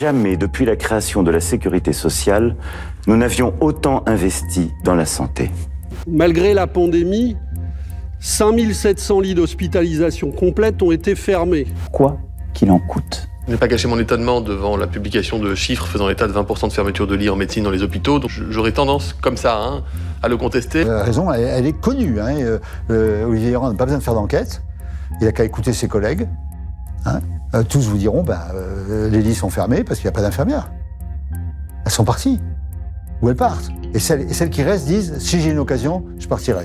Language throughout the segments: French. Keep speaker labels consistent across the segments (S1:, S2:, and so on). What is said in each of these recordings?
S1: Jamais depuis la création de la sécurité sociale, nous n'avions autant investi dans la santé.
S2: Malgré la pandémie, 5700 lits d'hospitalisation complète ont été fermés.
S3: Quoi qu'il en coûte.
S4: Je n'ai pas caché mon étonnement devant la publication de chiffres faisant état de 20% de fermeture de lits en médecine dans les hôpitaux. Donc j'aurais tendance, comme ça, à le contester.
S5: La raison, elle est connue. Olivier Véran n'a pas besoin de faire d'enquête. Il n'a qu'à écouter ses collègues. Tous vous diront, les lits sont fermés parce qu'il n'y a pas d'infirmières. Elles sont parties. Ou elles partent. Et celles qui restent disent, si j'ai une occasion, je partirai.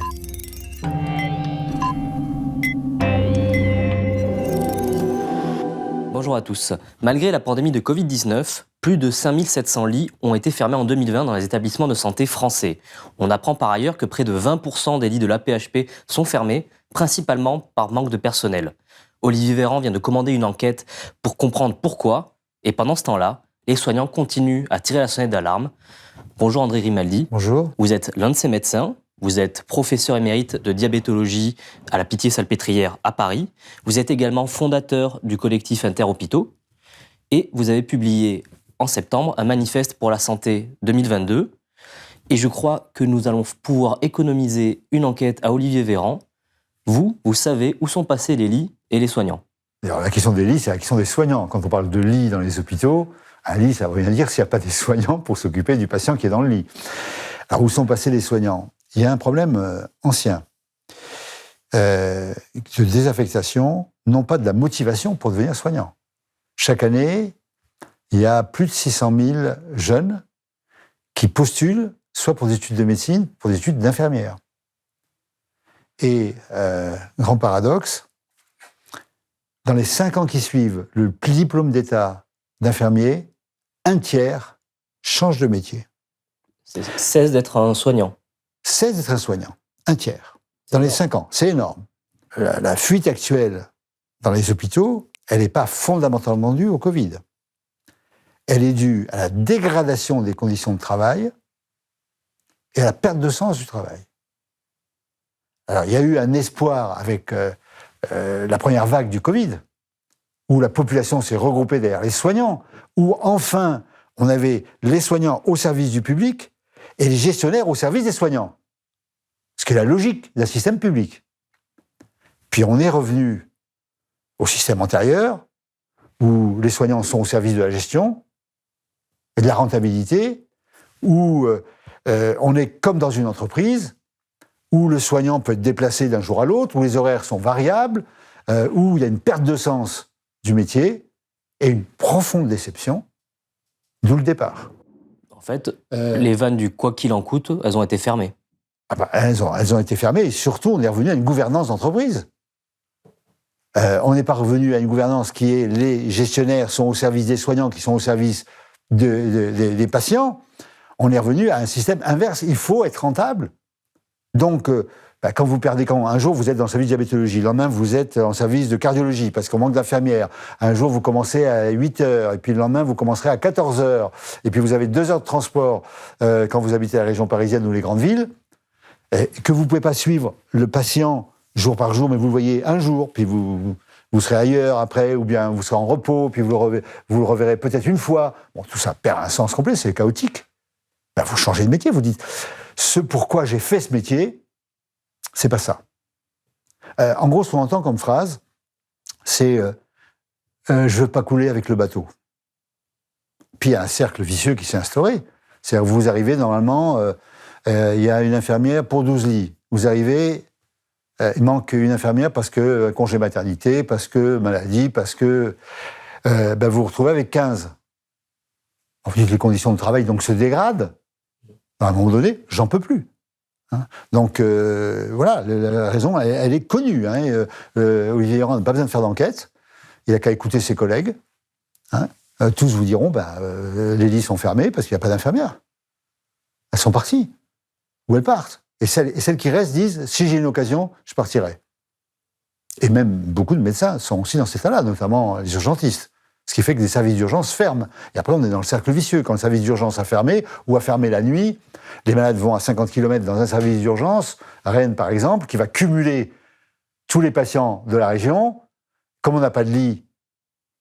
S6: Bonjour à tous. Malgré la pandémie de Covid-19, plus de 5700 lits ont été fermés en 2020 dans les établissements de santé français. On apprend par ailleurs que près de 20% des lits de l'AP-HP sont fermés, principalement par manque de personnel. Olivier Véran vient de commander une enquête pour comprendre pourquoi, et pendant ce temps-là, les soignants continuent à tirer la sonnette d'alarme. Bonjour André Grimaldi.
S5: Bonjour.
S6: Vous êtes l'un de ces médecins. Vous êtes professeur émérite de diabétologie à la Pitié-Salpêtrière à Paris. Vous êtes également fondateur du collectif Interhôpitaux. Et vous avez publié en septembre un manifeste pour la santé 2022. Et je crois que nous allons pouvoir économiser une enquête à Olivier Véran. Vous savez où sont passés les lits et les soignants.
S5: Alors, la question des lits, c'est la question des soignants. Quand on parle de lits dans les hôpitaux, un lit, ça veut rien dire s'il n'y a pas des soignants pour s'occuper du patient qui est dans le lit. Alors, où sont passés les soignants ? Il y a un problème ancien de désaffectation, non pas de la motivation pour devenir soignant. Chaque année, il y a plus de 600 000 jeunes qui postulent soit pour des études de médecine, pour des études d'infirmière. Et, grand paradoxe, dans les 5 ans qui suivent le diplôme d'État d'infirmier, un tiers change de métier.
S6: Cesse d'être un soignant.
S5: Cesse d'être un soignant. Un tiers. Dans les 5 ans. C'est énorme. La fuite actuelle dans les hôpitaux, elle n'est pas fondamentalement due au Covid. Elle est due à la dégradation des conditions de travail et à la perte de sens du travail. Alors, il y a eu un espoir avec la première vague du Covid, où la population s'est regroupée derrière les soignants, où enfin, on avait les soignants au service du public et les gestionnaires au service des soignants. Ce qui est la logique d'un système public. Puis on est revenu au système antérieur, où les soignants sont au service de la gestion et de la rentabilité, où on est comme dans une entreprise, où le soignant peut être déplacé d'un jour à l'autre, où les horaires sont variables, où il y a une perte de sens du métier et une profonde déception, d'où le départ.
S6: En fait, les vannes du « quoi qu'il en coûte », elles ont été fermées.
S5: Elles ont été fermées et surtout, on est revenu à une gouvernance d'entreprise. On n'est pas revenu à une gouvernance qui est les gestionnaires sont au service des soignants, qui sont au service des patients. On est revenu à un système inverse. Il faut être rentable. Donc, quand vous perdez, un jour vous êtes dans le service de diabétologie, le lendemain vous êtes en service de cardiologie parce qu'on manque d'infirmières. Un jour vous commencez à 8h et puis le lendemain vous commencerez à 14h. Et puis vous avez 2 heures de transport quand vous habitez la région parisienne ou les grandes villes, que vous ne pouvez pas suivre le patient jour par jour, mais vous le voyez un jour, puis vous serez ailleurs après, ou bien vous serez en repos, puis vous le reverrez peut-être une fois. Bon, tout ça perd un sens complet, c'est chaotique. Vous changez de métier, vous dites ce pourquoi j'ai fait ce métier, c'est pas ça. En gros, ce qu'on entend comme phrase, c'est je veux pas couler avec le bateau. Puis il y a un cercle vicieux qui s'est instauré. C'est-à-dire que vous arrivez, normalement, il y a une infirmière pour 12 lits. Vous arrivez, il manque une infirmière parce que congé maternité, parce que maladie, parce que vous vous retrouvez avec 15. Vous dites que les conditions de travail donc se dégradent. À un moment donné, j'en peux plus. Donc voilà, la raison, elle est connue. Olivier Véran n'a pas besoin de faire d'enquête. Il n'a qu'à écouter ses collègues. Tous vous diront, les lits sont fermés parce qu'il n'y a pas d'infirmières. Elles sont parties. Ou elles partent. Et celles qui restent disent, si j'ai une occasion, je partirai. Et même beaucoup de médecins sont aussi dans cet état-là, notamment les urgentistes. Ce qui fait que des services d'urgence ferment. Et après, on est dans le cercle vicieux. Quand le service d'urgence a fermé, ou a fermé la nuit, les malades vont à 50 km dans un service d'urgence, Rennes par exemple, qui va cumuler tous les patients de la région. Comme on n'a pas de lit,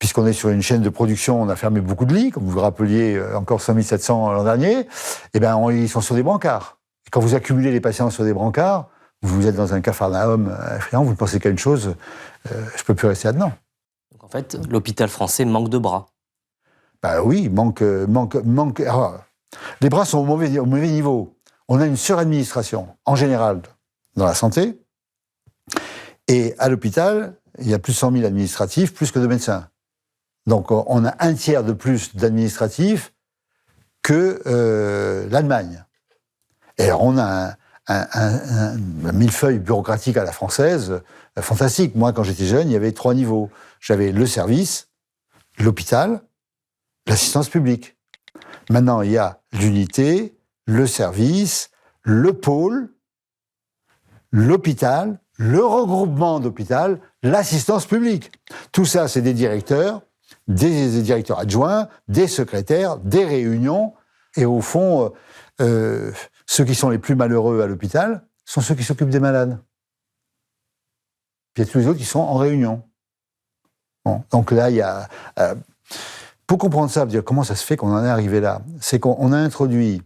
S5: puisqu'on est sur une chaîne de production, on a fermé beaucoup de lits, comme vous vous rappeliez, encore 5700 l'an dernier, eh ben, ils sont sur des brancards. Et quand vous accumulez les patients sur des brancards, vous êtes dans un capharnaüm effrayant, vous ne pensez qu'à une chose, je ne peux plus rester là-dedans.
S6: Donc en fait, l'hôpital français manque de bras.
S5: Bah oui, manque. Alors, les bras sont au mauvais niveau. On a une suradministration, en général, dans la santé. Et à l'hôpital, il y a plus de 100 000 administratifs, plus que de médecins. Donc on a un tiers de plus d'administratifs que l'Allemagne. Et alors on a un millefeuille bureaucratique à la française fantastique. Moi, quand j'étais jeune, il y avait 3 niveaux. J'avais le service, l'hôpital, l'assistance publique. Maintenant, il y a l'unité, le service, le pôle, l'hôpital, le regroupement d'hôpital, l'assistance publique. Tout ça, c'est des directeurs adjoints, des secrétaires, des réunions. Et au fond, ceux qui sont les plus malheureux à l'hôpital sont ceux qui s'occupent des malades. Puis il y a tous les autres qui sont en réunion. Bon, donc là, il y a... pour comprendre ça, dire comment ça se fait qu'on en est arrivé là, c'est qu'on a introduit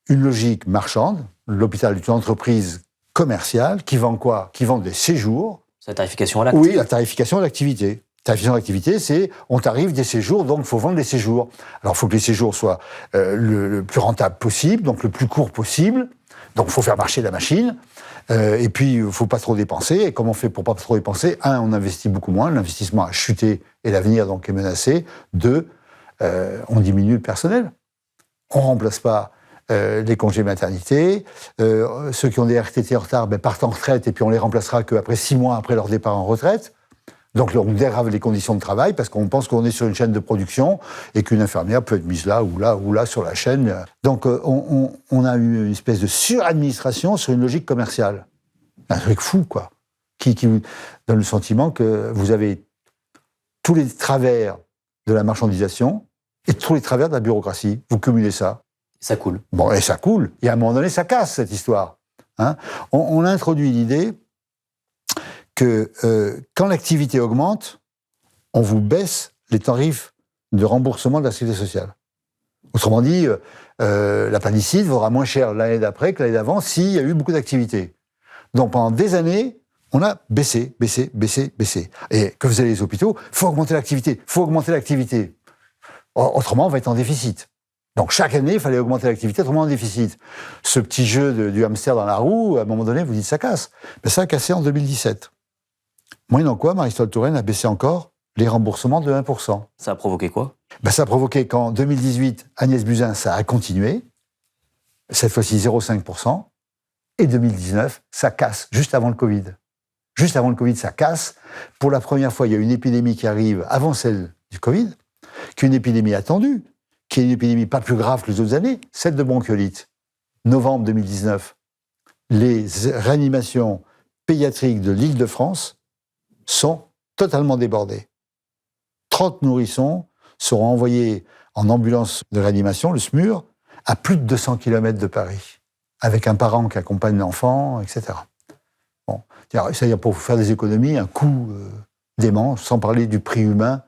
S5: une logique marchande. L'hôpital est une entreprise commerciale qui vend quoi? Qui vend des séjours.
S6: C'est la tarification à l'acte.
S5: Oui, la tarification à l'activité. Tarification à l'activité, c'est on tarife des séjours, donc il faut vendre des séjours. Alors il faut que les séjours soient le plus rentable possible, donc le plus court possible. Donc il faut faire marcher la machine. Et puis il ne faut pas trop dépenser. Et comment on fait pour pas trop dépenser? 1, on investit beaucoup moins, l'investissement a chuté et l'avenir donc est menacé. 2, on diminue le personnel. On ne remplace pas les congés maternité. Ceux qui ont des RTT en retard partent en retraite et puis on les remplacera qu'après 6 mois après leur départ en retraite. Donc on dégrave les conditions de travail parce qu'on pense qu'on est sur une chaîne de production et qu'une infirmière peut être mise là ou là ou là sur la chaîne. Donc on a eu une espèce de suradministration sur une logique commerciale. Un truc fou, quoi. Qui vous donne le sentiment que vous avez tous les travers de la marchandisation et tous les travers de la bureaucratie. Vous cumulez ça.
S6: Ça coule.
S5: Bon, et ça coule. Et à un moment donné, ça casse, cette histoire. Hein, on a introduit l'idée que quand l'activité augmente, on vous baisse les tarifs de remboursement de la sécurité sociale. Autrement dit, l'appendicite vaudra moins cher l'année d'après que l'année d'avant s'il y a eu beaucoup d'activité. Donc pendant des années, on a baissé. Et que faisaient les hôpitaux? Il faut augmenter l'activité. Autrement, on va être en déficit. Donc chaque année, il fallait augmenter l'activité, autrement en déficit. Ce petit jeu du hamster dans la roue, à un moment donné, vous dites ça casse. Mais ça a cassé en 2017. Moyennant quoi, Marisol Touraine a baissé encore les remboursements de 1%.
S6: Ça a provoqué quoi?
S5: Ça a provoqué qu'en 2018, Agnès Buzyn, ça a continué, cette fois-ci 0,5%, et 2019, ça casse, juste avant le Covid. Juste avant le Covid, ça casse. Pour la première fois, il y a une épidémie qui arrive avant celle du Covid, qui est une épidémie attendue, qui est une épidémie pas plus grave que les autres années, celle de bronchiolite. Novembre 2019, les réanimations pédiatriques de l'Île-de-France sont totalement débordées. 30 nourrissons seront envoyés en ambulance de réanimation, le SMUR, à plus de 200 km de Paris, avec un parent qui accompagne l'enfant, etc. Bon, c'est-à-dire pour faire des économies, un coût dément, sans parler du prix humain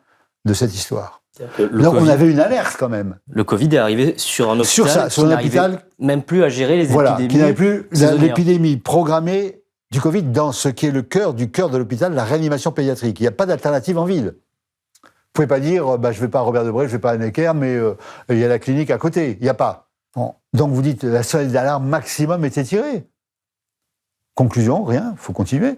S5: de cette histoire. Donc on avait une alerte quand même.
S6: Le Covid est arrivé sur un hôpital
S5: sur un hôpital
S6: même plus à gérer les épidémies.
S5: Qui n'avait plus l'épidémie programmée du Covid dans ce qui est le cœur de l'hôpital, la réanimation pédiatrique. Il n'y a pas d'alternative en ville. Vous ne pouvez pas dire, je ne vais pas à Robert Debré, je ne vais pas à Necker, mais il y a la clinique à côté. Il n'y a pas. Bon. Donc vous dites, la sonnette d'alarme maximum était tirée. Conclusion, rien, il faut continuer.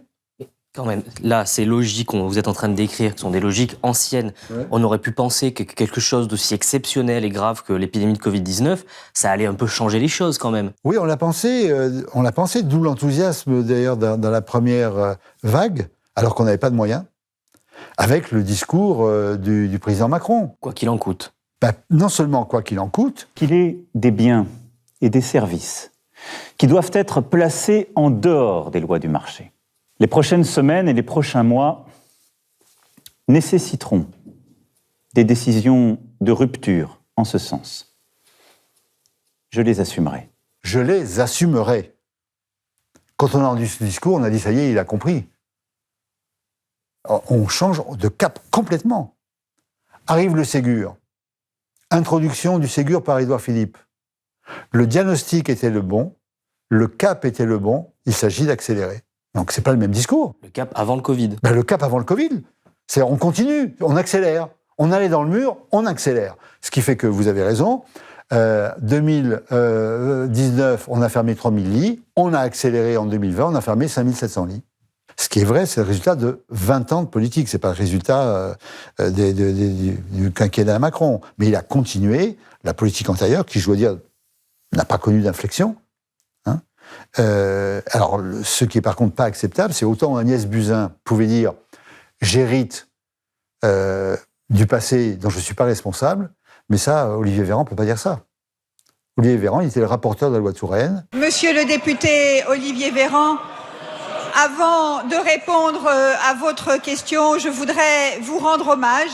S6: Quand même, là, ces logiques que vous êtes en train de décrire, qui sont des logiques anciennes, ouais. On aurait pu penser que quelque chose d'aussi exceptionnel et grave que l'épidémie de Covid-19, ça allait un peu changer les choses quand même.
S5: Oui, on l'a pensé, d'où l'enthousiasme d'ailleurs dans la première vague, alors qu'on n'avait pas de moyens, avec le discours du président Macron.
S6: Quoi qu'il en coûte.
S5: Non seulement quoi qu'il en coûte.
S3: Qu'il ait des biens et des services qui doivent être placés en dehors des lois du marché. Les prochaines semaines et les prochains mois nécessiteront des décisions de rupture en ce sens. Je les assumerai.
S5: Je les assumerai. Quand on a entendu ce discours, on a dit, ça y est, il a compris. On change de cap complètement. Arrive le Ségur. Introduction du Ségur par Édouard Philippe. Le diagnostic était le bon, le cap était le bon, il s'agit d'accélérer. Donc c'est pas le même discours.
S6: Le cap avant le Covid.
S5: Le cap avant le Covid, c'est on continue, on accélère. On allait dans le mur, on accélère. Ce qui fait que vous avez raison, 2019, on a fermé 3000 lits, on a accéléré en 2020, on a fermé 5700 lits. Ce qui est vrai, c'est le résultat de 20 ans de politique, c'est pas le résultat du quinquennat Macron. Mais il a continué la politique antérieure, qui, je dois dire, n'a pas connu d'inflexion. Hein. Alors, ce qui est par contre pas acceptable, c'est autant Agnès Buzyn pouvait dire « j'hérite du passé dont je ne suis pas responsable », mais ça, Olivier Véran ne peut pas dire ça. Olivier Véran, il était le rapporteur de la loi Touraine.
S7: Monsieur le député Olivier Véran, avant de répondre à votre question, je voudrais vous rendre hommage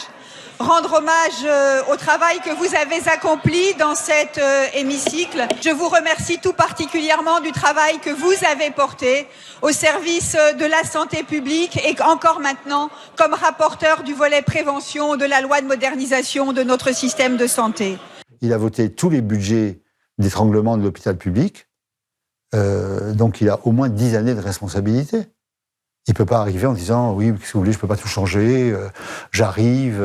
S7: au travail que vous avez accompli dans cet hémicycle. Je vous remercie tout particulièrement du travail que vous avez porté au service de la santé publique et encore maintenant comme rapporteur du volet prévention de la loi de modernisation de notre système de santé.
S5: Il a voté tous les budgets d'étranglement de l'hôpital public, donc il a au moins 10 années de responsabilité. Il ne peut pas arriver en disant « oui, qu'est-ce que vous voulez, je ne peux pas tout changer, j'arrive,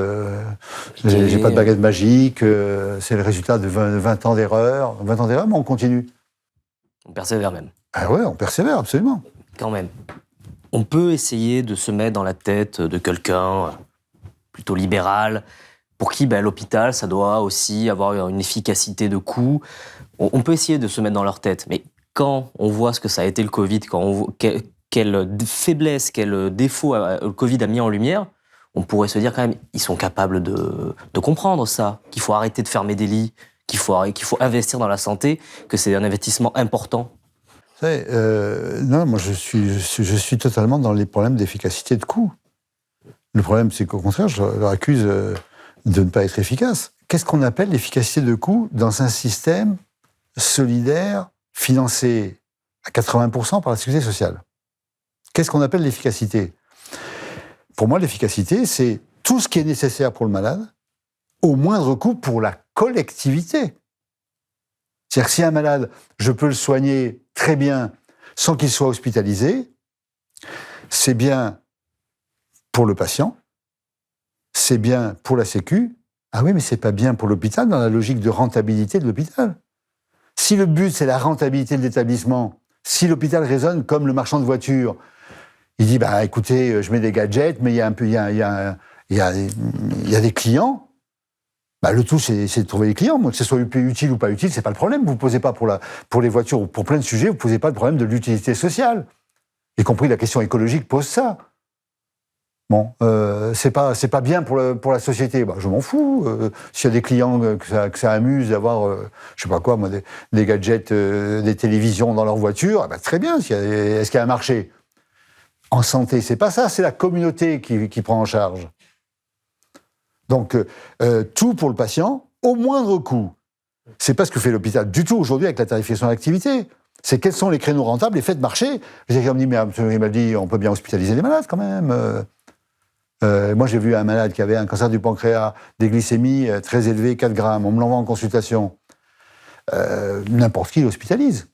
S5: j'ai pas de baguette magique, c'est le résultat de 20 ans d'erreur. » 20 ans d'erreur, mais on continue.
S6: On persévère même.
S5: Ah ouais, on persévère, absolument.
S6: Quand même. On peut essayer de se mettre dans la tête de quelqu'un plutôt libéral, pour qui l'hôpital, ça doit aussi avoir une efficacité de coût. On peut essayer de se mettre dans leur tête, mais quand on voit ce que ça a été le Covid, quand on voit quelle faiblesse, quel défaut le Covid a mis en lumière, on pourrait se dire quand même, ils sont capables de comprendre ça, qu'il faut arrêter de fermer des lits, qu'il faut investir dans la santé, que c'est un investissement important.
S5: Vous savez, non, moi je suis totalement dans les problèmes d'efficacité de coût. Le problème, c'est qu'au contraire, je leur accuse de ne pas être efficace. Qu'est-ce qu'on appelle l'efficacité de coût dans un système solidaire, financé à 80% par la sécurité sociale? Qu'est-ce qu'on appelle l'efficacité? Pour moi, l'efficacité, c'est tout ce qui est nécessaire pour le malade, au moindre coût pour la collectivité. C'est-à-dire que si un malade, je peux le soigner très bien sans qu'il soit hospitalisé, c'est bien pour le patient, c'est bien pour la Sécu. Ah oui, mais c'est pas bien pour l'hôpital dans la logique de rentabilité de l'hôpital. Si le but, c'est la rentabilité de l'établissement, si l'hôpital raisonne comme le marchand de voitures, il dit, écoutez, je mets des gadgets, mais il y a des clients. Le tout, c'est de trouver les clients. Moi, que ce soit utile ou pas utile, c'est pas le problème. Vous ne posez pas pour les voitures ou pour plein de sujets, vous ne posez pas le problème de l'utilité sociale. Y compris la question écologique pose ça. Bon, c'est pas bien pour la société. Je m'en fous. S'il y a des clients que ça amuse d'avoir, je sais pas quoi, moi, des gadgets, des télévisions dans leur voiture, très bien. Est-ce qu'il y a un marché? En santé, c'est pas ça. C'est la communauté qui prend en charge. Donc, tout pour le patient, au moindre coût. C'est pas ce que fait l'hôpital du tout aujourd'hui avec la tarification à l'activité. C'est quels sont les créneaux rentables et faits de marché. On m'a dit, on peut bien hospitaliser les malades quand même. Moi, j'ai vu un malade qui avait un cancer du pancréas, des glycémies très élevées, 4 grammes. On me l'envoie en consultation. N'importe qui l'hospitalise.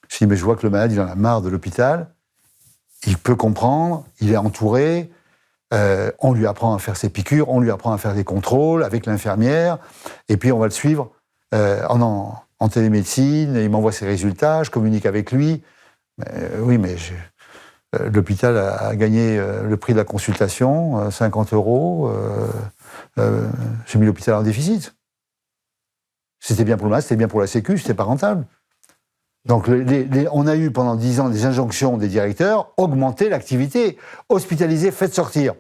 S5: Je dis, mais je vois que le malade, il en a marre de l'hôpital. Il peut comprendre, il est entouré. On lui apprend à faire ses piqûres, on lui apprend à faire des contrôles avec l'infirmière. Et puis, on va le suivre en télémédecine. Il m'envoie ses résultats, je communique avec lui. Oui, mais l'hôpital a gagné le prix de la consultation, 50 €. J'ai mis l'hôpital en déficit. C'était bien pour le malade, c'était bien pour la Sécu, c'était pas rentable. Donc, on a eu pendant 10 ans des injonctions des directeurs, augmenter l'activité, hospitaliser, faites sortir,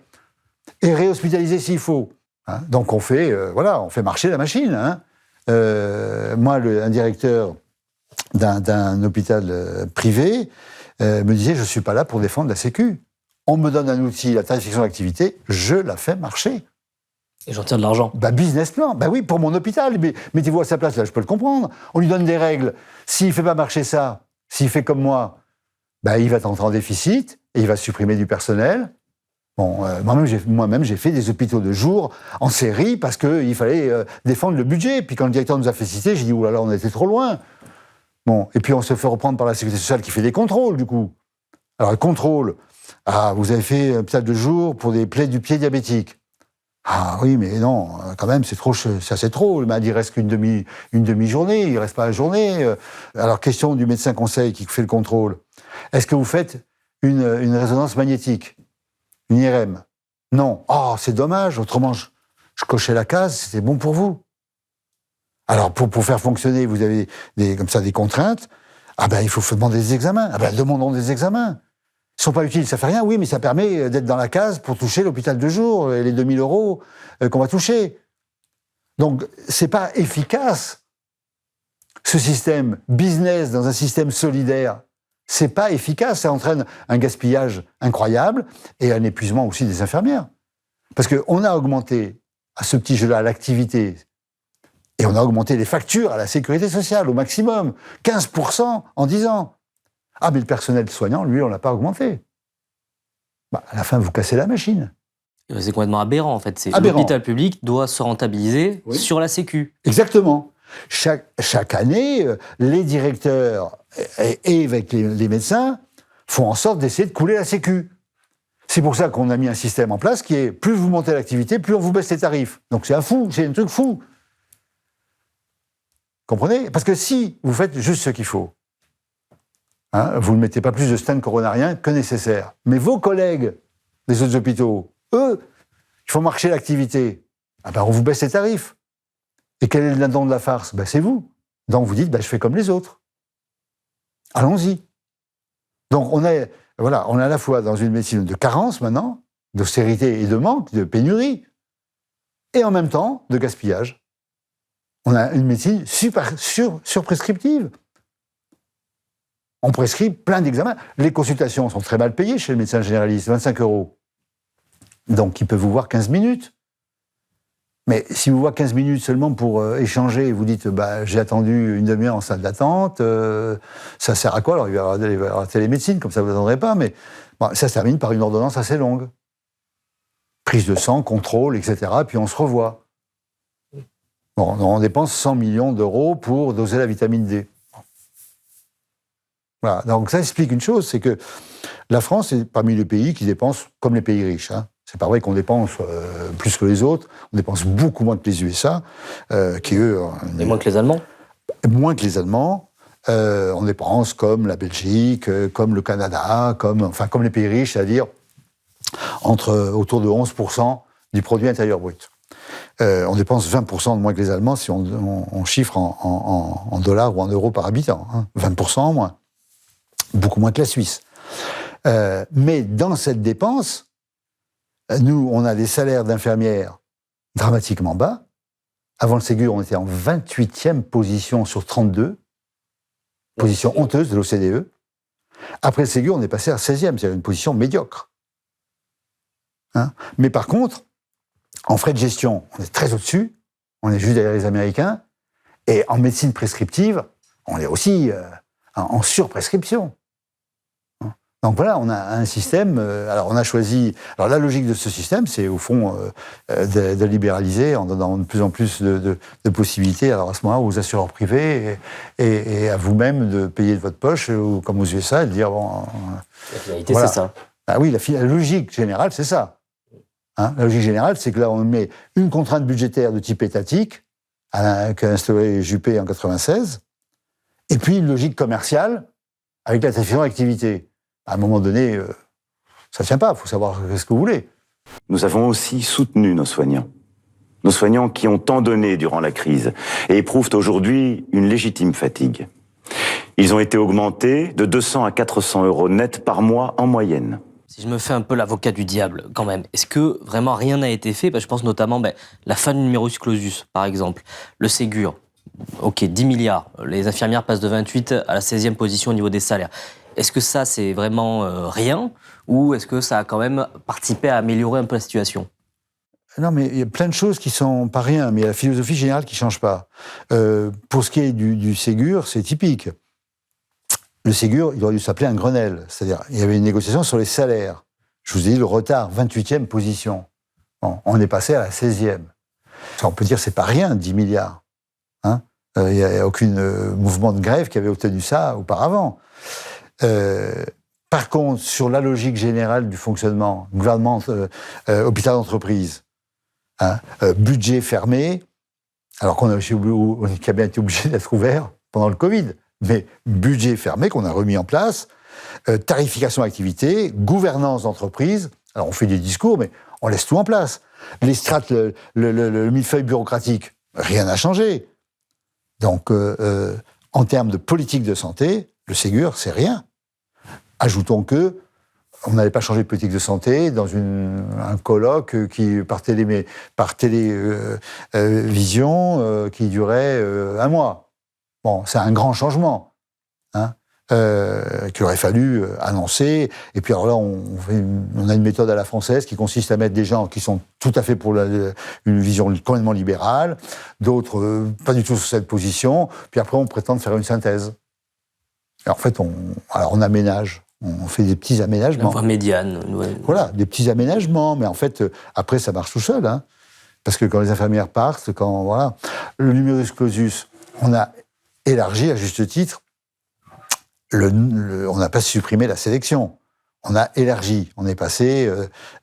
S5: et réhospitaliser s'il faut. Hein, donc, on fait marcher la machine. Hein. Moi, un directeur d'un hôpital privé me disait, je ne suis pas là pour défendre la Sécu. On me donne un outil, la tarification d'activité, je la fais marcher.
S6: Et j'en tire de l'argent.
S5: Business plan. Oui, pour mon hôpital. Mais mettez-vous à sa place, là, je peux le comprendre. On lui donne des règles. S'il ne fait pas marcher ça, s'il fait comme moi, il va entrer en déficit et il va supprimer du personnel. Bon, moi-même, j'ai fait des hôpitaux de jour en série parce qu'il fallait défendre le budget. Puis quand le directeur nous a fait citer, j'ai dit, oh là là, on était trop loin. Bon, et puis on se fait reprendre par la Sécurité sociale qui fait des contrôles, du coup. Alors, le contrôle, vous avez fait un hôpital de jour pour des plaies du pied diabétique. Ah oui, mais non, quand même, c'est assez trop. Le malade, il reste qu'une demi-journée, il reste pas la journée. Alors, question du médecin conseil qui fait le contrôle. Est-ce que vous faites une résonance magnétique? Une IRM? Non. Oh, c'est dommage, autrement, je cochais la case, c'était bon pour vous. Alors, pour faire fonctionner, vous avez comme ça des contraintes. Il faut demander des examens. Demandons des examens. Ils ne sont pas utiles, ça fait rien, oui, mais ça permet d'être dans la case pour toucher l'hôpital de jour et les 2000 € qu'on va toucher. Donc, c'est pas efficace. Ce système business dans un système solidaire, c'est pas efficace. Ça entraîne un gaspillage incroyable et un épuisement aussi des infirmières. Parce qu'on a augmenté à ce petit jeu-là l'activité et on a augmenté les factures à la sécurité sociale au maximum, 15% en 10 ans. Ah, mais le personnel soignant, lui, on ne l'a pas augmenté. À la fin, vous cassez la machine.
S6: C'est complètement aberrant, en fait. L'hôpital public doit se rentabiliser sur la Sécu.
S5: Exactement. Chaque année, les directeurs et avec les médecins font en sorte d'essayer de couler la Sécu. C'est pour ça qu'on a mis un système en place qui est plus vous montez l'activité, plus on vous baisse les tarifs. Donc c'est un truc fou. Comprenez? Parce que si vous faites juste ce qu'il faut, vous ne mettez pas plus de stents coronariens que nécessaire. Mais vos collègues des autres hôpitaux, eux, il faut marcher l'activité. On vous baisse les tarifs. Et quel est le dindon de la farce? C'est vous. Donc vous dites, je fais comme les autres. Allons-y. Donc on est à la fois dans une médecine de carence maintenant, d'austérité et de manque, de pénurie, et en même temps de gaspillage. On a une médecine surprescriptive. On prescrit plein d'examens. Les consultations sont très mal payées chez le médecin généraliste, 25 €. Donc, il peut vous voir 15 minutes. Mais si vous voit 15 minutes seulement pour échanger et vous dites j'ai attendu une demi-heure en salle d'attente, ça sert à quoi? Alors, il va y avoir la télémédecine, comme ça vous n'attendrez pas, mais ça se termine par une ordonnance assez longue. Prise de sang, contrôle, etc. Puis on se revoit. On dépense 100 millions d'euros pour doser la vitamine D. Voilà. Donc ça explique une chose, c'est que la France est parmi les pays qui dépensent comme les pays riches. C'est pas vrai qu'on dépense plus que les autres, on dépense beaucoup moins que les USA, qui eux...
S6: Et moins que les Allemands?
S5: Moins que les Allemands. On dépense comme la Belgique, comme le Canada, comme les pays riches, c'est-à-dire autour de 11% du produit intérieur brut. On dépense 20% de moins que les Allemands si on chiffre en dollars ou en euros par habitant. 20% en moins. Beaucoup moins que la Suisse. Mais dans cette dépense, nous, on a des salaires d'infirmières dramatiquement bas. Avant le Ségur, on était en 28e position sur 32. Position honteuse de l'OCDE. Après le Ségur, on est passé à 16e, c'est-à-dire une position médiocre. Mais par contre, en frais de gestion, on est très au-dessus. On est juste derrière les Américains. Et en médecine prescriptive, on est aussi en surprescription. Donc voilà, on a un système. Alors on a choisi. Alors la logique de ce système, c'est au fond de libéraliser en donnant de plus en plus de possibilités. Alors à ce moment-là, aux assureurs privés et à vous-même de payer de votre poche, ou comme aux USA, et de dire
S6: La finalité, c'est ça.
S5: Oui, la logique générale, c'est ça. La logique générale, c'est que là, on met une contrainte budgétaire de type étatique qu'a instauré Juppé en 96, et puis une logique commerciale avec la taxation d'activité. À un moment donné, ça ne tient pas, il faut savoir ce que vous voulez.
S1: Nous avons aussi soutenu nos soignants qui ont tant donné durant la crise et éprouvent aujourd'hui une légitime fatigue. Ils ont été augmentés de 200 à 400 € net par mois en moyenne.
S6: Si je me fais un peu l'avocat du diable, quand même, est-ce que vraiment rien n'a été fait? Je pense notamment la fin du numerus clausus, par exemple, le Ségur. Ok, 10 milliards, les infirmières passent de 28 à la 16e position au niveau des salaires. Est-ce que ça, c'est vraiment rien? Ou est-ce que ça a quand même participé à améliorer un peu la situation?
S5: Non, mais il y a plein de choses qui sont pas rien, mais il y a la philosophie générale qui change pas. Pour ce qui est du Ségur, c'est typique. Le Ségur, il aurait dû s'appeler un Grenelle. C'est-à-dire, il y avait une négociation sur les salaires Je vous ai dit le retard, 28e position. Bon, on est passé à la 16e. On peut dire que c'est pas rien, 10 milliards. Hein, il n'y a aucun mouvement de grève qui avait obtenu ça auparavant. Par contre, sur la logique générale du fonctionnement, gouvernement, hôpital d'entreprise, hein, budget fermé, alors qu'on a bien été obligé d'être ouvert pendant le Covid, mais budget fermé qu'on a remis en place, tarification d'activité, gouvernance d'entreprise. Alors on fait des discours, mais on laisse tout en place. Les strates, le millefeuille bureaucratique, rien n'a changé. Donc, en termes de politique de santé, le Ségur, c'est rien. Ajoutons que on n'allait pas changer de politique de santé dans un colloque qui, par télévision, qui durait un mois. Bon, c'est un grand changement, hein, qu'il aurait fallu annoncer. Et puis alors là, on a une méthode à la française qui consiste à mettre des gens qui sont tout à fait pour une vision complètement libérale, d'autres pas du tout sur cette position. Puis après, on prétend faire une synthèse. Et en fait, on aménage. On fait des petits aménagements.
S6: La voie médiane. Ouais.
S5: Voilà, des petits aménagements. Mais en fait, après, ça marche tout seul. Hein, parce que quand les infirmières partent, voilà. Le numerus clausus, on a élargi à juste titre. On n'a pas supprimé la sélection. On a élargi. On est passé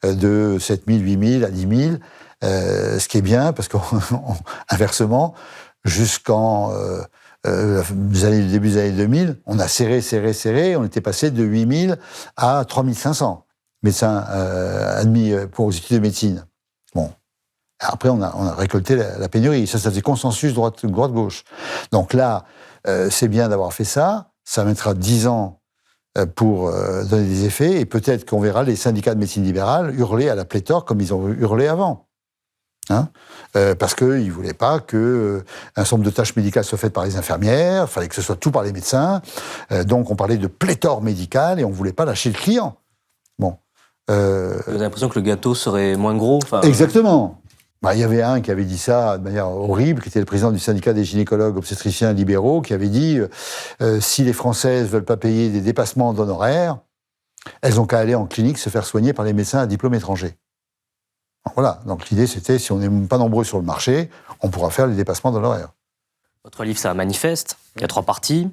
S5: de 7 000, 8 000 à 10 000. Ce qui est bien, parce qu'inversement, jusqu'en... début des années 2000, on a serré, on était passé de 8 000 à 3 500 médecins admis aux études de médecine. Bon. Après, on a récolté la pénurie. Ça faisait consensus droite-gauche. Donc là, c'est bien d'avoir fait ça. Ça mettra 10 ans pour donner des effets. Et peut-être qu'on verra les syndicats de médecine libérale hurler à la pléthore comme ils ont hurlé avant. Hein, parce qu'ils ne voulaient pas qu'un certain nombre de tâches médicales soient faites par les infirmières, il fallait que ce soit tout par les médecins, donc on parlait de pléthore médicale et on ne voulait pas lâcher le client. Bon.
S6: Vous avez l'impression que le gâteau serait moins gros?
S5: Exactement. Il y avait un qui avait dit ça de manière horrible, qui était le président du syndicat des gynécologues obstétriciens libéraux, qui avait dit si les Françaises ne veulent pas payer des dépassements d'honoraires, elles n'ont qu'à aller en clinique se faire soigner par les médecins à diplôme étranger. Voilà, donc l'idée c'était, si on n'est pas nombreux sur le marché, on pourra faire les dépassements d'honoraires.
S6: Votre livre, c'est un manifeste, il y a 3 parties.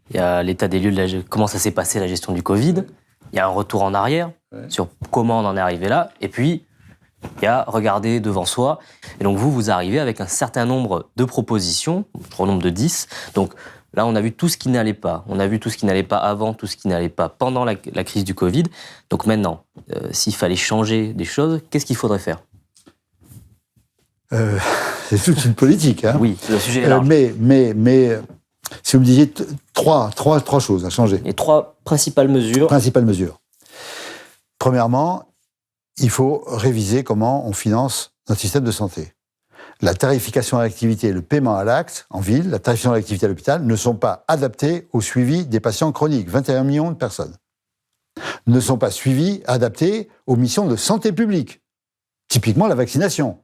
S6: Il y a l'état des lieux de comment ça s'est passé la gestion du Covid, il y a un retour en arrière sur comment on en est arrivé là, et puis il y a regarder devant soi. Et donc vous arrivez avec un certain nombre de propositions, au nombre de 10. Donc là, on a vu tout ce qui n'allait pas. On a vu tout ce qui n'allait pas avant, tout ce qui n'allait pas pendant la crise du Covid. Donc maintenant, s'il fallait changer des choses, qu'est-ce qu'il faudrait faire?
S5: C'est toute une politique. Hein.
S6: Oui, le sujet est large.
S5: Mais si vous me disiez trois choses à changer.
S6: Et 3 principales mesures.
S5: Premièrement, il faut réviser comment on finance notre système de santé. La tarification à l'activité et le paiement à l'acte en ville, la tarification à l'activité à l'hôpital, ne sont pas adaptés au suivi des patients chroniques, 21 millions de personnes. Ne sont pas suivis, adaptés aux missions de santé publique. Typiquement la vaccination.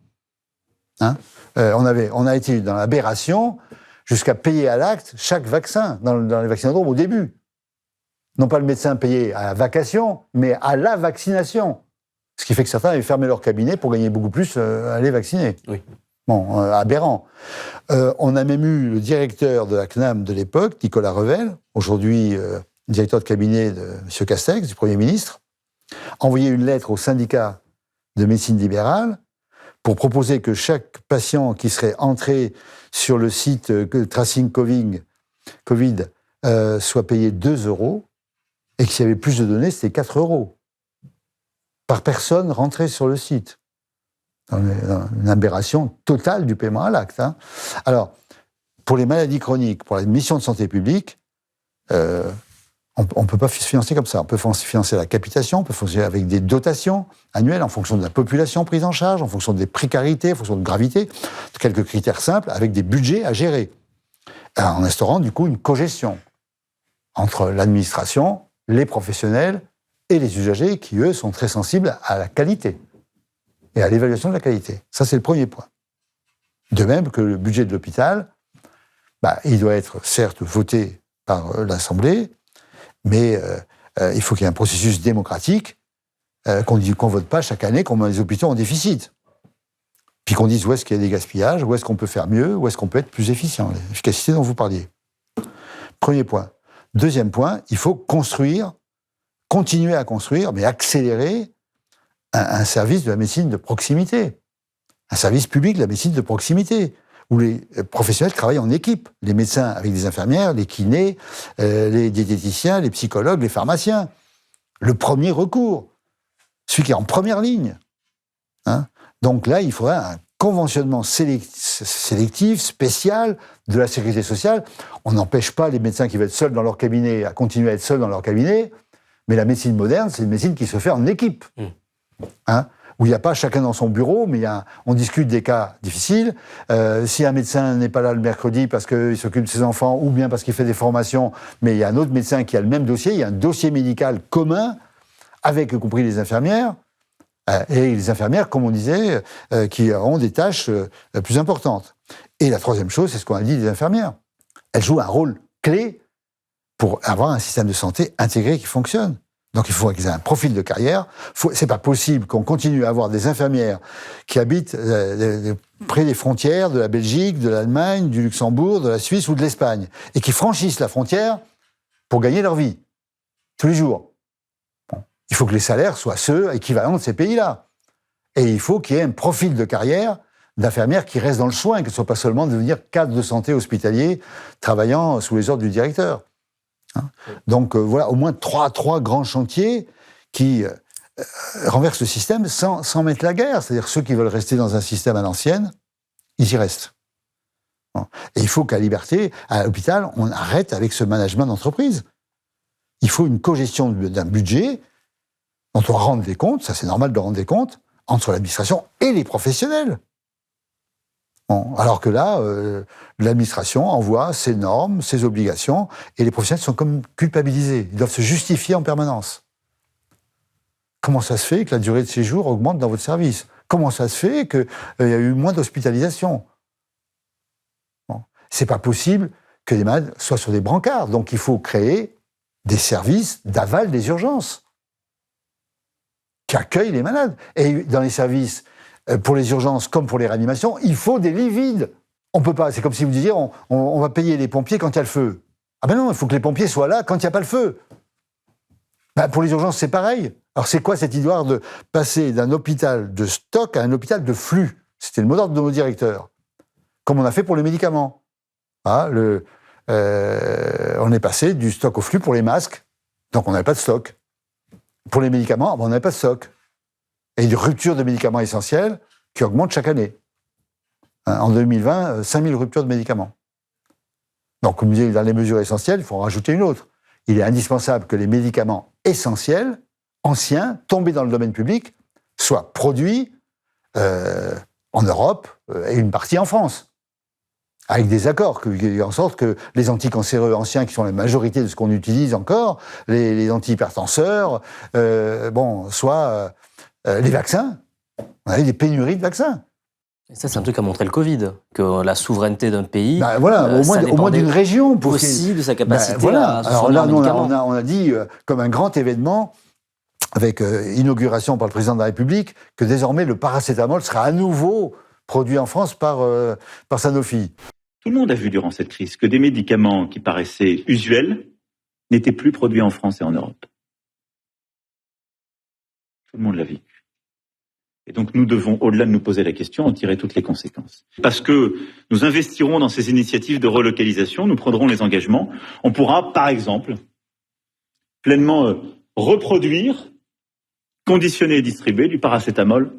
S5: Hein, on a été dans l'aberration jusqu'à payer à l'acte chaque vaccin dans les vaccinodromes au début. Non pas le médecin payé à la vacation, mais à la vaccination. Ce qui fait que certains avaient fermé leur cabinet pour gagner beaucoup plus à aller vacciner.
S6: Oui.
S5: Bon, aberrant. On a même eu le directeur de la CNAM de l'époque, Nicolas Revel, aujourd'hui directeur de cabinet de M. Castex, du Premier ministre, envoyer une lettre au syndicat de médecine libérale pour proposer que chaque patient qui serait entré sur le site Tracing Covid soit payé 2 € et que s'il y avait plus de données, c'était 4 € par personne rentrée sur le site. Une aberration totale du paiement à l'acte. Hein. Alors, pour les maladies chroniques, pour la mission de santé publique, on ne peut pas financer comme ça. On peut financer la capitation, on peut financer avec des dotations annuelles en fonction de la population prise en charge, en fonction des précarités, en fonction de gravité, de quelques critères simples, avec des budgets à gérer. En instaurant, du coup, une cogestion entre l'administration, les professionnels et les usagers qui, eux, sont très sensibles à la qualité et à l'évaluation de la qualité. Ça, c'est le premier point. De même que le budget de l'hôpital, il doit être certes voté par l'Assemblée, mais il faut qu'il y ait un processus démocratique qu'on vote pas chaque année, qu'on met les hôpitaux en déficit. Puis qu'on dise où est-ce qu'il y a des gaspillages, où est-ce qu'on peut faire mieux, où est-ce qu'on peut être plus efficient, l'efficacité dont vous parliez. Premier point. Deuxième point, il faut continuer à construire, mais accélérer un service de la médecine de proximité. Un service public de la médecine de proximité, où les professionnels travaillent en équipe. Les médecins avec des infirmières, les kinés, les diététiciens, les psychologues, les pharmaciens. Le premier recours, celui qui est en première ligne. Hein. Donc là, il faudrait un conventionnement sélectif, spécial de la sécurité sociale. On n'empêche pas les médecins qui veulent être seuls dans leur cabinet à continuer à être seuls dans leur cabinet, mais la médecine moderne, c'est une médecine qui se fait en équipe. Hein, où il n'y a pas chacun dans son bureau, mais on discute des cas difficiles. Si un médecin n'est pas là le mercredi parce qu'il s'occupe de ses enfants, ou bien parce qu'il fait des formations, mais il y a un autre médecin qui a le même dossier, il y a un dossier médical commun, avec y compris les infirmières, et les infirmières, comme on disait, qui auront des tâches plus importantes. Et la troisième chose, c'est ce qu'on a dit des infirmières. Elles jouent un rôle clé pour avoir un système de santé intégré qui fonctionne. Donc il faut qu'ils aient un profil de carrière. C'est pas possible qu'on continue à avoir des infirmières qui habitent près des frontières de la Belgique, de l'Allemagne, du Luxembourg, de la Suisse ou de l'Espagne, et qui franchissent la frontière pour gagner leur vie, tous les jours. Bon. Il faut que les salaires soient ceux équivalents de ces pays-là. Et il faut qu'il y ait un profil de carrière d'infirmières qui restent dans le soin, qu'elles ne soient pas seulement devenir cadre de santé hospitalier, travaillant sous les ordres du directeur. Donc voilà, au moins trois grands chantiers qui renversent le système sans mettre la guerre. C'est-à-dire ceux qui veulent rester dans un système à l'ancienne, ils y restent. Et il faut qu'à Liberté, à l'hôpital, on arrête avec ce management d'entreprise. Il faut une cogestion d'un budget dont on rende des comptes, ça c'est normal de rendre des comptes, entre l'administration et les professionnels. Bon, alors que là, l'administration envoie ses normes, ses obligations, et les professionnels sont comme culpabilisés. Ils doivent se justifier en permanence. Comment ça se fait que la durée de séjour augmente dans votre service ? Comment ça se fait qu'il y a eu moins d'hospitalisation ? Bon. C'est pas possible que les malades soient sur des brancards. Donc il faut créer des services d'aval des urgences qui accueillent les malades. Et dans les services pour les urgences comme pour les réanimations, il faut des lits vides. On peut pas, c'est comme si vous disiez, on va payer les pompiers quand il y a le feu. Ah ben non, il faut que les pompiers soient là quand il n'y a pas le feu. Ben pour les urgences, c'est pareil. Alors c'est quoi cette histoire de passer d'un hôpital de stock à un hôpital de flux ? C'était le mot d'ordre de nos directeurs. Comme on a fait pour les médicaments. Ah, on est passé du stock au flux pour les masques, donc on n'avait pas de stock. Pour les médicaments, on n'avait pas de stock. Et une rupture de médicaments essentiels qui augmente chaque année. En 2020, 5000 ruptures de médicaments. Donc, comme je disais, dans les mesures essentielles, il faut en rajouter une autre. Il est indispensable que les médicaments essentiels, anciens, tombés dans le domaine public, soient produits en Europe et une partie en France. Avec des accords, en sorte que les anticancéreux anciens, qui sont la majorité de ce qu'on utilise encore, les antihypertenseurs, soient... les vaccins, on a eu des pénuries de vaccins.
S6: Et ça, c'est un truc qu'a montré le Covid, que la souveraineté d'un pays,
S5: au moins d'une région,
S6: pour aussi de sa capacité à se fournir en médicaments.
S5: On a dit, comme un grand événement, avec inauguration par le président de la République, que désormais le paracétamol sera à nouveau produit en France par Sanofi.
S3: Tout le monde a vu durant cette crise que des médicaments qui paraissaient usuels n'étaient plus produits en France et en Europe. Tout le monde l'a vécu. Et donc nous devons, au-delà de nous poser la question, en tirer toutes les conséquences. Parce que nous investirons dans ces initiatives de relocalisation, nous prendrons les engagements. On pourra, par exemple, pleinement reproduire, conditionner et distribuer du paracétamol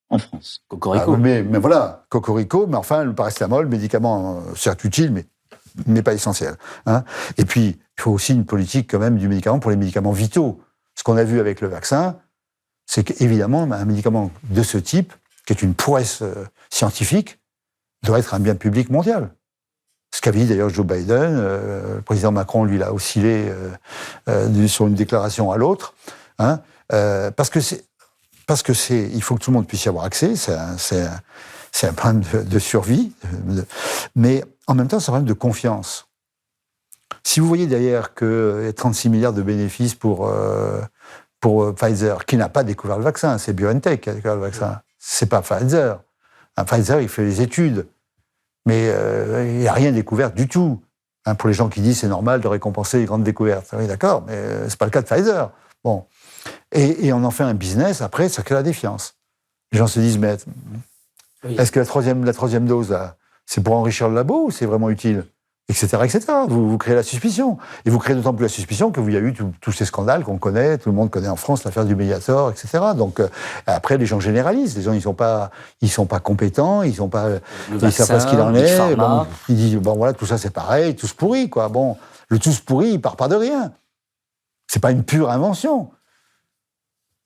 S3: en France.
S6: Cocorico.
S5: Mais voilà, cocorico, mais enfin, le paracétamol, médicament certes utile, mais pas essentiel. Hein. Et puis, il faut aussi une politique quand même du médicament pour les médicaments vitaux. Ce qu'on a vu avec le vaccin, c'est qu'évidemment, un médicament de ce type, qui est une prouesse scientifique, doit être un bien public mondial. Ce qu'avait dit d'ailleurs Joe Biden, le président Macron, lui, l'a oscillé sur une déclaration à l'autre, hein, parce que il faut que tout le monde puisse y avoir accès, c'est un problème de survie, mais en même temps, c'est un problème de confiance. Si vous voyez derrière qu'il y a 36 milliards de bénéfices pour pour Pfizer, qui n'a pas découvert le vaccin. C'est BioNTech qui a découvert le vaccin. C'est pas Pfizer. Pfizer, il fait les études. Mais il n'y a rien découvert du tout. Pour les gens qui disent c'est normal de récompenser les grandes découvertes. Oui, d'accord, mais c'est pas le cas de Pfizer. Bon. Et on en fait un business, après, ça crée la défiance. Les gens se disent, mais est-ce que la troisième dose, là, c'est pour enrichir le labo ou c'est vraiment utile ? Etc., etc. Vous créez la suspicion. Et vous créez d'autant plus la suspicion que vous y a eu tous ces scandales qu'on connaît, tout le monde connaît en France, l'affaire du Mediator, etc. Donc, après, les gens généralisent. Les gens, ils sont pas compétents, ils savent pas ce qu'il en est. Bon, ils disent, bon, voilà, tout ça, c'est pareil, tous pourris, quoi. Bon, le tous pourri, il part pas de rien. C'est pas une pure invention.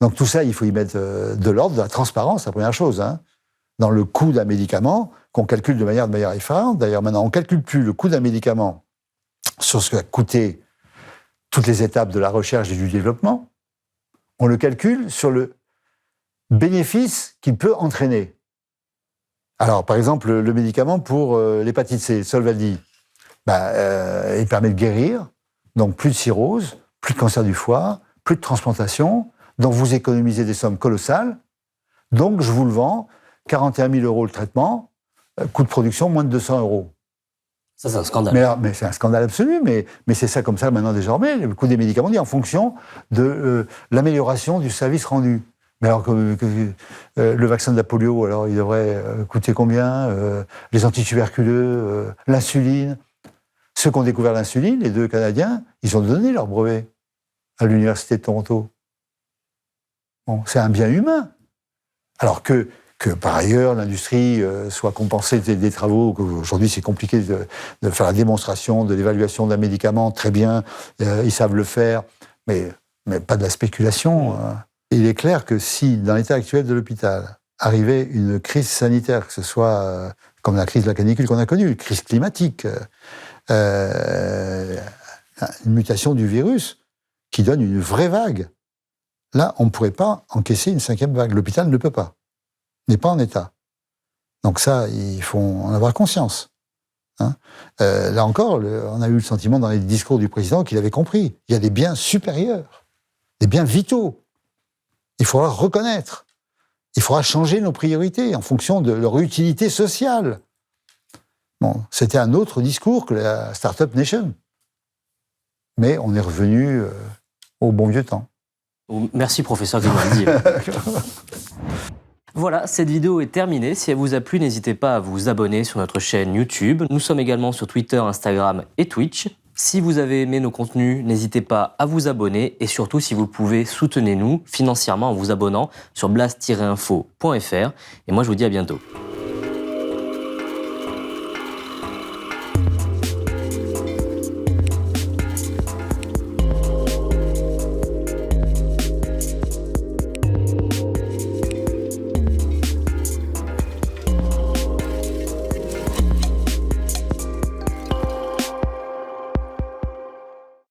S5: Donc, tout ça, il faut y mettre de l'ordre, de la transparence, la première chose, hein. Dans le coût d'un médicament, qu'on calcule de manière effarante. D'ailleurs, maintenant, on ne calcule plus le coût d'un médicament sur ce qu'a coûté toutes les étapes de la recherche et du développement. On le calcule sur le bénéfice qu'il peut entraîner. Alors, par exemple, le médicament pour l'hépatite C, Sovaldi, il permet de guérir, donc plus de cirrhose, plus de cancer du foie, plus de transplantation, donc vous économisez des sommes colossales, donc je vous le vends, 41 000 € le traitement, coût de production, moins de 200 €.
S6: Ça, c'est un scandale.
S5: Mais c'est un scandale absolu, mais c'est ça comme ça maintenant désormais. Le coût des médicaments est en fonction de l'amélioration du service rendu. Mais alors que le vaccin de la polio, alors il devrait coûter combien ? Les antituberculeux, l'insuline. Ceux qui ont découvert l'insuline, les 2 Canadiens, ils ont donné leur brevet à l'Université de Toronto. Bon, c'est un bien humain. Alors que par ailleurs, l'industrie soit compensée des travaux, qu'aujourd'hui c'est compliqué de faire la démonstration de l'évaluation d'un médicament, très bien, ils savent le faire, mais pas de la spéculation. Il est clair que si, dans l'état actuel de l'hôpital, arrivait une crise sanitaire, que ce soit comme la crise de la canicule qu'on a connue, une crise climatique, une mutation du virus qui donne une vraie vague, là, on ne pourrait pas encaisser une 5e vague. L'hôpital ne peut pas. N'est pas en état. Donc ça, il faut en avoir conscience. Hein. Là encore, on a eu le sentiment dans les discours du président qu'il avait compris. Il y a des biens supérieurs, des biens vitaux. Il faudra reconnaître. Il faudra changer nos priorités en fonction de leur utilité sociale. Bon, c'était un autre discours que la Startup Nation. Mais on est revenu au bon vieux temps.
S6: Merci, professeur Grimaldi. Voilà, cette vidéo est terminée. Si elle vous a plu, n'hésitez pas à vous abonner sur notre chaîne YouTube. Nous sommes également sur Twitter, Instagram et Twitch. Si vous avez aimé nos contenus, n'hésitez pas à vous abonner. Et surtout, si vous pouvez, soutenez-nous financièrement en vous abonnant sur blast-info.fr. Et moi, je vous dis à bientôt.